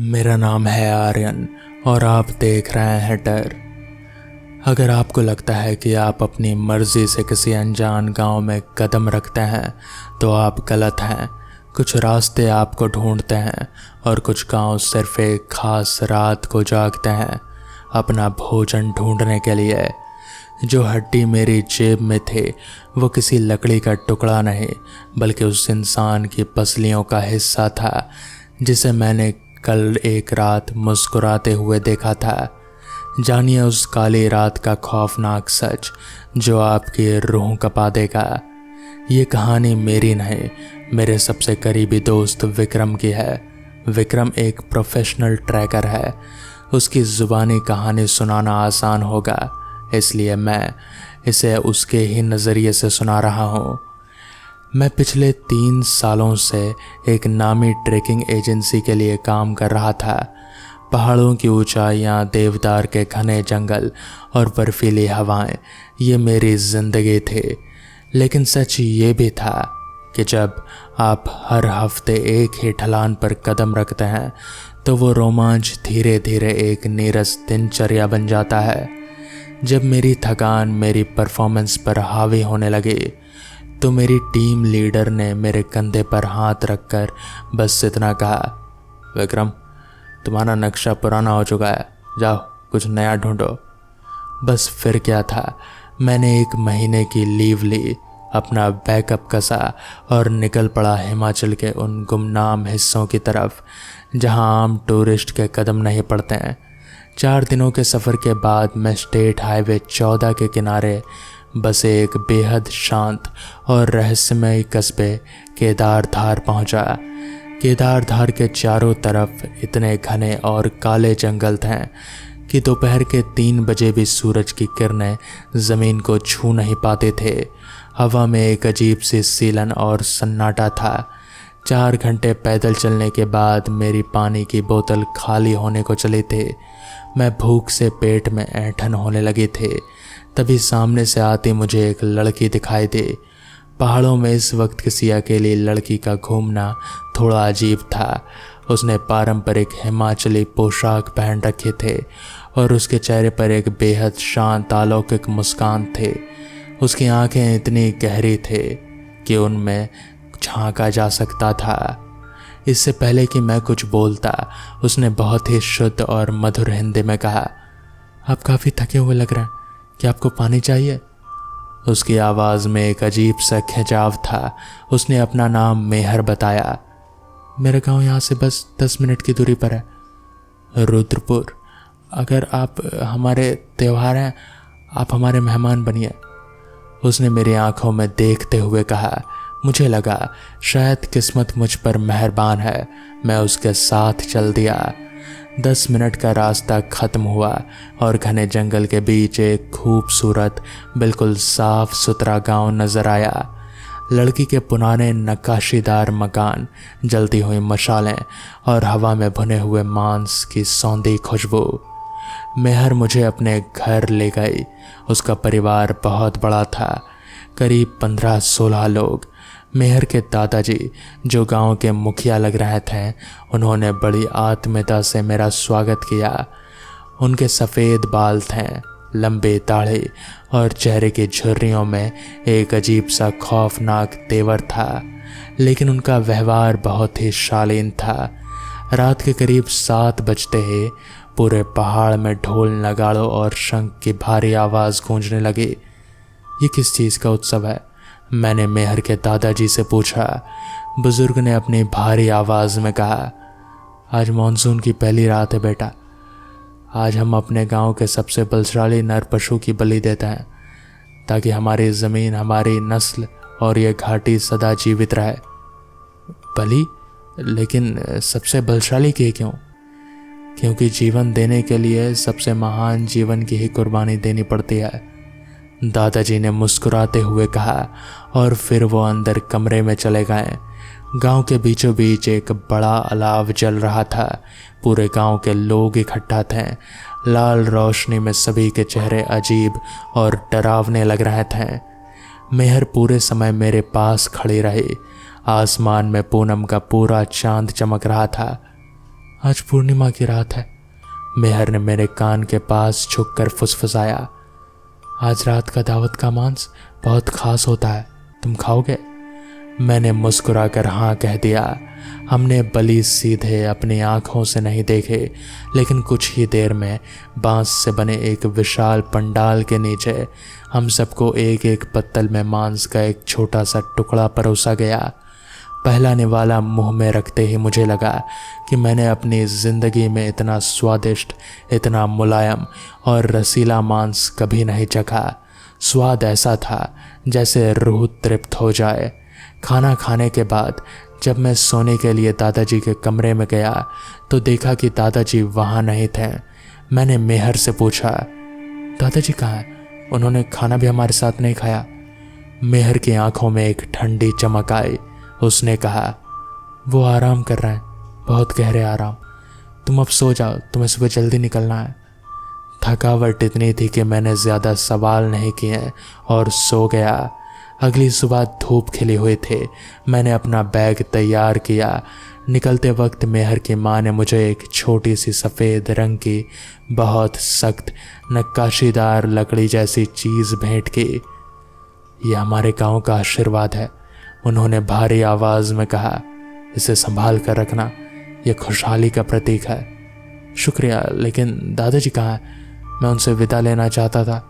मेरा नाम है आर्यन और आप देख रहे हैं डर। अगर आपको लगता है कि आप अपनी मर्जी से किसी अनजान गांव में कदम रखते हैं तो आप गलत हैं। कुछ रास्ते आपको ढूंढते हैं और कुछ गांव सिर्फ एक खास रात को जागते हैं अपना भोजन ढूंढने के लिए। जो हड्डी मेरी जेब में थे वो किसी लकड़ी का टुकड़ा नहीं बल्कि उस इंसान की पसलियों का हिस्सा था जिसे मैंने कल एक रात मुस्कुराते हुए देखा था। जानिए उस काली रात का खौफनाक सच जो आपकी रूह कपा देगा। ये कहानी मेरी नहीं, मेरे सबसे करीबी दोस्त विक्रम की है। विक्रम एक प्रोफेशनल ट्रैकर है। उसकी ज़ुबानी कहानी सुनाना आसान होगा, इसलिए मैं इसे उसके ही नज़रिए से सुना रहा हूँ। मैं पिछले 3 सालों से एक नामी ट्रेकिंग एजेंसी के लिए काम कर रहा था। पहाड़ों की ऊंचाइयाँ, देवदार के घने जंगल और बर्फीली हवाएं ये मेरी ज़िंदगी थी। लेकिन सच ये भी था कि जब आप हर हफ्ते एक ही ढलान पर कदम रखते हैं तो वो रोमांच धीरे धीरे एक नीरस दिनचर्या बन जाता है। जब मेरी थकान मेरी परफॉर्मेंस पर हावी होने लगी तो मेरी टीम लीडर ने मेरे कंधे पर हाथ रखकर बस इतना कहा, विक्रम तुम्हारा नक्शा पुराना हो चुका है, जाओ कुछ नया ढूंढो। बस फिर क्या था, मैंने 1 महीने की लीव ली, अपना बैकअप कसा और निकल पड़ा हिमाचल के उन गुमनाम हिस्सों की तरफ जहां आम टूरिस्ट के कदम नहीं पड़ते हैं। 4 दिनों के सफ़र के बाद मैं स्टेट हाईवे 14 के किनारे बसे एक बेहद शांत और रहस्यमय कस्बे केदारधार पहुंचा। केदारधार के चारों तरफ इतने घने और काले जंगल थे कि दोपहर के 3 बजे भी सूरज की किरणें ज़मीन को छू नहीं पाते थे। हवा में एक अजीब सी सीलन और सन्नाटा था। 4 घंटे पैदल चलने के बाद मेरी पानी की बोतल खाली होने को चली थी। मैं भूख से पेट में ऐंठन होने लगी थी। तभी सामने से आती मुझे एक लड़की दिखाई दी। पहाड़ों में इस वक्त किसी अकेली लड़की का घूमना थोड़ा अजीब था। उसने पारंपरिक हिमाचली पोशाक पहन रखे थे और उसके चेहरे पर एक बेहद शांत अलौकिक मुस्कान थी। उसकी आंखें इतनी गहरी थी कि उनमें झांका जा सकता था। इससे पहले कि मैं कुछ बोलता उसने बहुत ही शुद्ध और मधुर हिंदी में कहा, आप काफ़ी थके हुए लग रहे हैं, क्या आपको पानी चाहिए? उसकी आवाज़ में एक अजीब सा खिंचाव था। उसने अपना नाम मेहर बताया। मेरा गांव यहाँ से बस 10 मिनट की दूरी पर है, रुद्रपुर। अगर आप हमारे त्यौहार हैं, आप हमारे मेहमान बनिए। उसने मेरी आंखों में देखते हुए कहा। मुझे लगा शायद किस्मत मुझ पर मेहरबान है। मैं उसके साथ चल दिया। 10 मिनट का रास्ता ख़त्म हुआ और घने जंगल के बीच एक खूबसूरत बिल्कुल साफ सुथरा गांव नज़र आया। लड़की के पुराने नक्काशीदार मकान, जलती हुई मशालें और हवा में भुने हुए मांस की सौंधी खुशबू। मेहर मुझे अपने घर ले गई। उसका परिवार बहुत बड़ा था, करीब 15-16 लोग। मेहर के दादाजी जो गांव के मुखिया लग रहे थे, उन्होंने बड़ी आत्मीयता से मेरा स्वागत किया। उनके सफ़ेद बाल थे, लंबे दाढ़ी और चेहरे की झुर्रियों में एक अजीब सा खौफनाक तेवर था, लेकिन उनका व्यवहार बहुत ही शालीन था। रात के करीब 7 बजते ही पूरे पहाड़ में ढोल, नगाड़ों और शंख की भारी आवाज़ गूंजने लगी। ये किस चीज़ का उत्सव है? मैंने मेहर के दादाजी से पूछा। बुजुर्ग ने अपनी भारी आवाज़ में कहा, आज मानसून की पहली रात है बेटा। आज हम अपने गांव के सबसे बलशाली नर पशु की बलि देते हैं ताकि हमारी ज़मीन, हमारी नस्ल और ये घाटी सदा जीवित रहे। बलि? लेकिन सबसे बलशाली की क्यों? क्योंकि जीवन देने के लिए सबसे महान जीवन की ही कुर्बानी देनी पड़ती है, दादाजी ने मुस्कुराते हुए कहा और फिर वो अंदर कमरे में चले गए। गांव के बीचों बीच एक बड़ा अलाव जल रहा था। पूरे गांव के लोग इकट्ठा थे। लाल रोशनी में सभी के चेहरे अजीब और डरावने लग रहे थे। मेहर पूरे समय मेरे पास खड़ी रही। आसमान में पूनम का पूरा चांद चमक रहा था। आज पूर्णिमा की रात है। मेहर ने मेरे कान के पास झुककर फुसफुसाया। आज रात का दावत का मांस बहुत खास होता है, तुम खाओगे? मैंने मुस्कुराकर हाँ कह दिया। हमने बलि सीधे अपनी आंखों से नहीं देखे, लेकिन कुछ ही देर में बांस से बने एक विशाल पंडाल के नीचे हम सबको एक एक पत्तल में मांस का एक छोटा सा टुकड़ा परोसा गया। पहला निवाला मुंह में रखते ही मुझे लगा कि मैंने अपनी ज़िंदगी में इतना स्वादिष्ट, इतना मुलायम और रसीला मांस कभी नहीं चखा। स्वाद ऐसा था जैसे रूह तृप्त हो जाए। खाना खाने के बाद जब मैं सोने के लिए दादाजी के कमरे में गया तो देखा कि दादाजी वहाँ नहीं थे। मैंने मेहर से पूछा, दादाजी कहाँ हैं? उन्होंने खाना भी हमारे साथ नहीं खाया। मेहर की आंखों में एक ठंडी चमक आई। उसने कहा, वो आराम कर रहे हैं, बहुत गहरे आराम। तुम अब सो जाओ, तुम्हें सुबह जल्दी निकलना है। थकावट इतनी थी कि मैंने ज़्यादा सवाल नहीं किए और सो गया। अगली सुबह धूप खिली हुई थी। मैंने अपना बैग तैयार किया। निकलते वक्त मेहर की माँ ने मुझे एक छोटी सी सफ़ेद रंग की बहुत सख्त नक्काशीदार लकड़ी जैसी चीज़ भेंट की। यह हमारे गांव का आशीर्वाद है, उन्होंने भारी आवाज़ में कहा। इसे संभाल कर रखना, यह खुशहाली का प्रतीक है। शुक्रिया, लेकिन दादाजी कहाँ हैं? मैं उनसे विदा लेना चाहता था।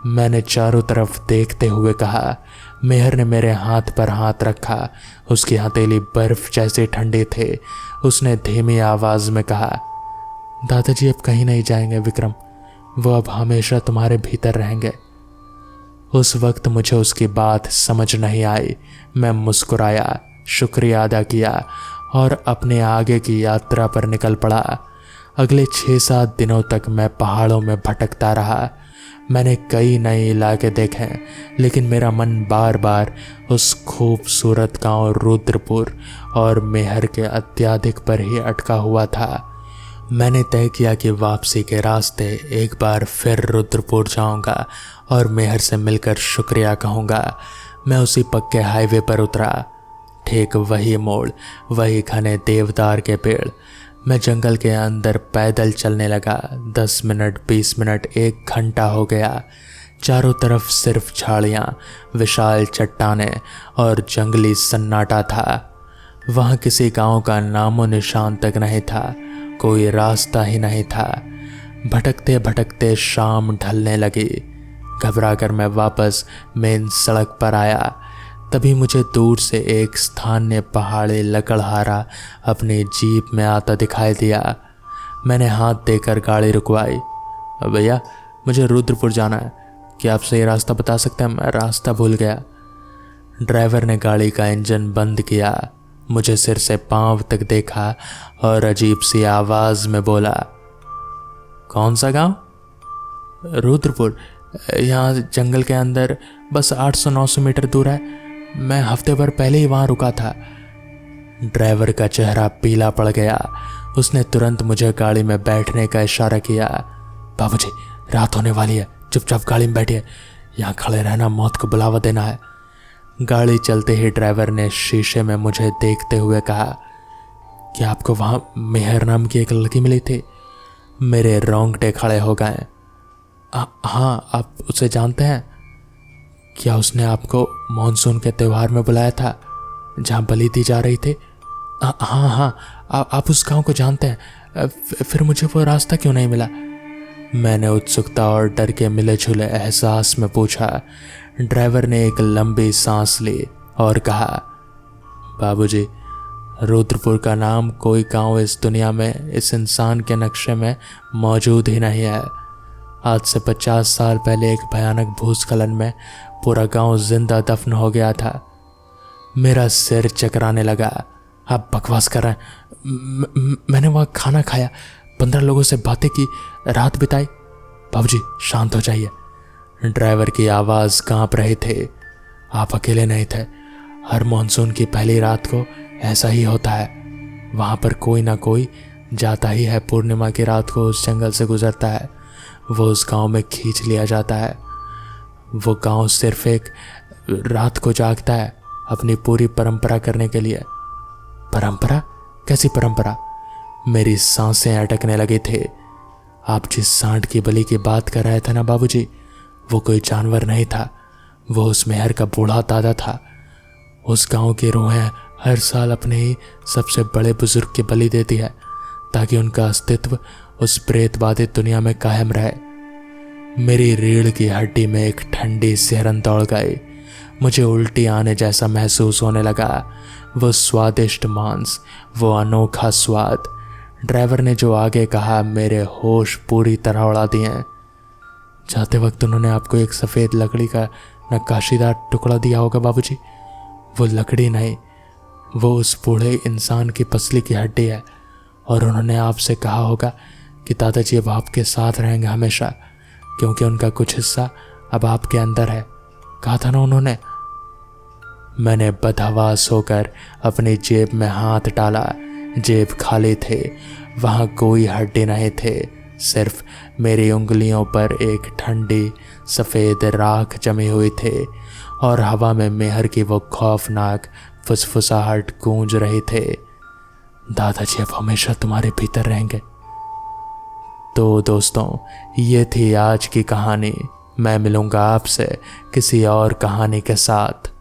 मैंने चारों तरफ देखते हुए कहा। मेहर ने मेरे हाथ पर हाथ रखा। उसकी हथेली बर्फ जैसे ठंडे थे। उसने धीमी आवाज़ में कहा, दादाजी अब कहीं नहीं जाएंगे विक्रम, वो अब हमेशा तुम्हारे भीतर रहेंगे। उस वक्त मुझे उसकी बात समझ नहीं आई। मैं मुस्कुराया, शुक्रिया अदा किया और अपने आगे की यात्रा पर निकल पड़ा। अगले 6-7 दिनों तक मैं पहाड़ों में भटकता रहा। मैंने कई नए इलाके देखे, लेकिन मेरा मन बार बार उस खूबसूरत गांव रुद्रपुर और मेहर के अत्याधिक पर ही अटका हुआ था। मैंने तय किया कि वापसी के रास्ते एक बार फिर रुद्रपुर जाऊंगा और मेहर से मिलकर शुक्रिया कहूँगा। मैं उसी पक्के हाईवे पर उतरा। ठीक वही मोड़, वही घने देवदार के पेड़। मैं जंगल के अंदर पैदल चलने लगा। 10 मिनट, 20 मिनट, 1 घंटा हो गया। चारों तरफ सिर्फ झाड़ियाँ, विशाल चट्टानें और जंगली सन्नाटा था। वहाँ किसी गांव का नामो निशान तक नहीं था, कोई रास्ता ही नहीं था। भटकते भटकते शाम ढलने लगी। घबराकर मैं वापस मेन सड़क पर आया। तभी मुझे दूर से एक स्थानीय पहाड़ी लकड़हारा अपनी जीप में आता दिखाई दिया। मैंने हाथ देकर गाड़ी रुकवाई। भैया, मुझे रुद्रपुर जाना है, क्या आप सही रास्ता बता सकते हैं? मैं रास्ता भूल गया। ड्राइवर ने गाड़ी का इंजन बंद किया, मुझे सिर से पांव तक देखा और अजीब सी आवाज़ में बोला, कौन सा गांव? रुद्रपुर, यहाँ जंगल के अंदर बस 800-900 मीटर दूर है। मैं हफ्ते भर पहले ही वहाँ रुका था। ड्राइवर का चेहरा पीला पड़ गया। उसने तुरंत मुझे गाड़ी में बैठने का इशारा किया। बाबूजी, रात होने वाली है, चुपचाप गाड़ी में बैठिए, यहाँ खड़े रहना मौत को बुलावा देना है। गाड़ी चलते ही ड्राइवर ने शीशे में मुझे देखते हुए कहा, क्या आपको वहाँ मेहर नाम की एक लड़की मिली थी? मेरे रोंगटे खड़े हो गए। हाँ, आप उसे जानते हैं? क्या उसने आपको मॉनसून के त्यौहार में बुलाया था जहाँ बलि दी जा रही थी? हाँ, आप उस गांव को जानते हैं? फिर मुझे वो रास्ता क्यों नहीं मिला? मैंने उत्सुकता और डर के मिले जुले एहसास में पूछा। ड्राइवर ने एक लंबी सांस ली और कहा, बाबूजी, रुद्रपुर का नाम कोई गांव इस दुनिया में, इस इंसान के नक्शे में मौजूद ही नहीं है। आज से 50 साल पहले एक भयानक भूस्खलन में पूरा गांव जिंदा दफन हो गया था। मेरा सिर चकराने लगा। आप बकवास कर रहे हैं। मैंने वहाँ खाना खाया, 15 लोगों से बातें की, रात बिताई। बाबूजी, शांत हो जाइए। ड्राइवर की आवाज़ कांप रही थी। आप अकेले नहीं थे। हर मॉनसून की पहली रात को ऐसा ही होता है। वहाँ पर कोई ना कोई जाता ही है। पूर्णिमा की रात को उस जंगल से गुजरता है, वो उस गांव में खींच लिया जाता है। वो गांव सिर्फ एक रात को जागता है अपनी पूरी परंपरा करने के लिए। परंपरा? कैसी परंपरा? मेरी सांसें अटकने लगी थी। आप जिस सांड की बलि की बात कर रहे थे ना बाबूजी, वो कोई जानवर नहीं था, वो उस मेहर का बूढ़ा दादा था। उस गांव की रूहें हर साल अपने ही सबसे बड़े बुजुर्ग की बलि देती है ताकि उनका अस्तित्व उस प्रेत बाधित दुनिया में कायम रहे। मेरी रीढ़ की हड्डी में एक ठंडी सिहरन दौड़ गई। मुझे उल्टी आने जैसा महसूस होने लगा। वो स्वादिष्ट मांस, वो अनोखा स्वाद। ड्राइवर ने जो आगे कहा, मेरे होश पूरी तरह उड़ा दिए। जाते वक्त उन्होंने आपको एक सफ़ेद लकड़ी का नक्काशीदार टुकड़ा दिया होगा बाबूजी। वो लकड़ी नहीं, वो उस बूढ़े इंसान की पसली की हड्डी है। और उन्होंने आपसे कहा होगा कि दादाजी अब आपके साथ रहेंगे हमेशा, क्योंकि उनका कुछ हिस्सा अब आपके अंदर है। कहा था ना उन्होंने। मैंने बदहवास होकर अपनी जेब में हाथ डाला। जेब खाली थे, वहाँ कोई हड्डी नहीं थे। सिर्फ मेरी उंगलियों पर एक ठंडी सफ़ेद राख जमी हुई थी और हवा में मेहर की वो खौफनाक फुसफुसाहट गूंज रही थे। दादाजी अब हमेशा तुम्हारे भीतर रहेंगे। तो दोस्तों, ये थी आज की कहानी। मैं मिलूंगा आपसे किसी और कहानी के साथ।